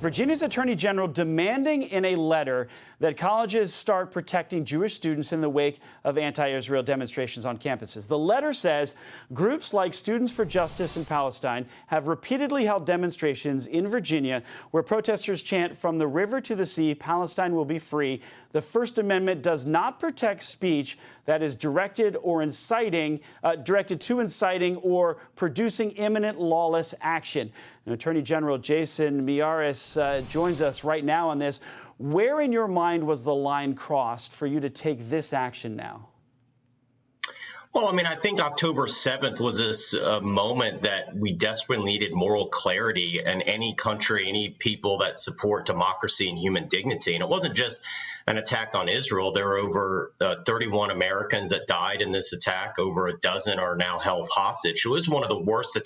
Virginia's Attorney General demanding in a letter that colleges start protecting Jewish students in the wake of anti-Israel demonstrations on campuses. The letter says groups like Students for Justice in Palestine have repeatedly held demonstrations in Virginia where protesters chant, "From the river to the sea, Palestine will be free." The First Amendment does not protect speech that is directed to inciting or producing imminent lawless action. And Attorney General Jason Miyares joins us right now on this. Where in your mind was the line crossed for you to take this action now? Well, I mean, I think October 7th was this moment that we desperately needed moral clarity in any country, any people that support democracy and human dignity. And it wasn't just an attack on Israel. There were over 31 Americans that died in this attack. Over a dozen are now held hostage. It was one of the worst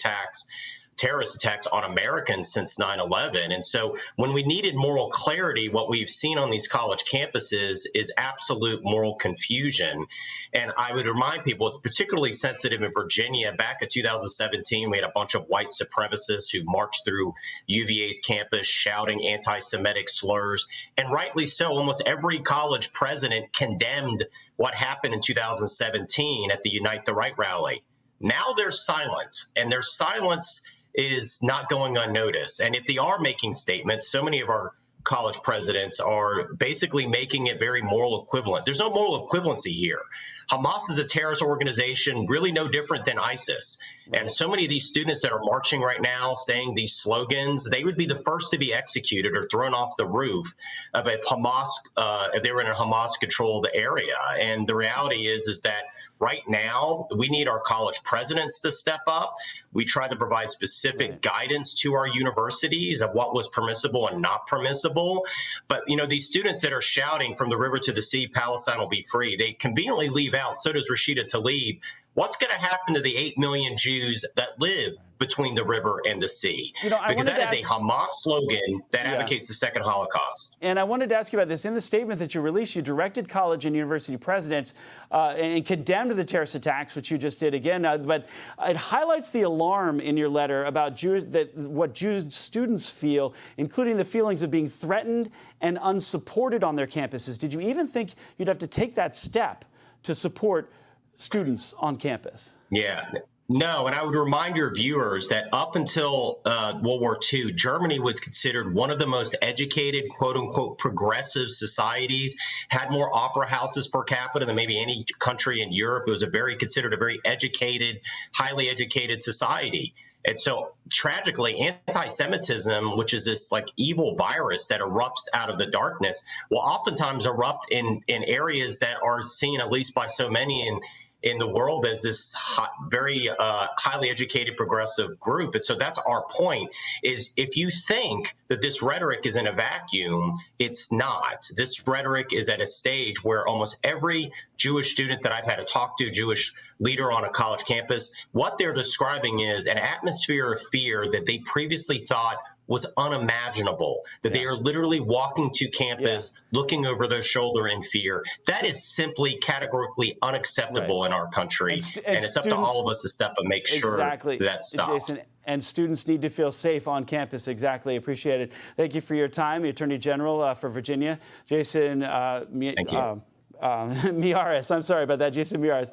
terrorist attacks on Americans since 9/11. And so when we needed moral clarity, what we've seen on these college campuses is absolute moral confusion. And I would remind people it's particularly sensitive in Virginia. Back in 2017, we had a bunch of white supremacists who marched through UVA's campus shouting anti-Semitic slurs. And rightly so, almost every college president condemned what happened in 2017 at the Unite the Right rally. Now they're silent, and their silence is not going unnoticed. And if they are making statements, so many of our college presidents are basically making it very moral equivalent. There's no moral equivalency here. Hamas is a terrorist organization, really no different than ISIS. And so many of these students that are marching right now, saying these slogans, they would be the first to be executed or thrown off the roof of if they were in a Hamas-controlled area. And the reality is that right now we need our college presidents to step up. We try to provide specific guidance to our universities of what was permissible and not permissible. But, you know, these students that are shouting, "From the river to the sea, Palestine will be free," they conveniently leave out, so does Rashida Tlaib, what's going to happen to the 8 million Jews that live between the river and the sea? Because that is a Hamas slogan that advocates the second Holocaust. And I wanted to ask you about this. In the statement that you released, you directed college and university presidents and condemned the terrorist attacks, which you just did again. But it highlights the alarm in your letter about what Jewish students feel, including the feelings of being threatened and unsupported on their campuses. Did you even think you'd have to take that step to support students on campus? Yeah. No, and I would remind your viewers that up until World War II, Germany was considered one of the most educated, quote unquote, progressive societies, had more opera houses per capita than maybe any country in Europe. It was considered a very educated, highly educated society. And so tragically, anti-Semitism, which is this like evil virus that erupts out of the darkness, will oftentimes erupt in areas that are seen, at least by so many in the world, as this very highly educated progressive group. And so that's our point, is if you think that this rhetoric is in a vacuum, it's not. This rhetoric is at a stage where almost every Jewish student that I've had to talk to, Jewish leader on a college campus, what they're describing is an atmosphere of fear that they previously thought was unimaginable, that they are literally walking to campus, looking over their shoulder in fear. That is simply categorically unacceptable in our country. And it's up to all of us to step up and make sure that stops. Jason, and students need to feel safe on campus. Exactly. Appreciate it. Thank you for your time. The Attorney General for Virginia, Jason Thank you. Miyares. I'm sorry about that, Jason Miyares.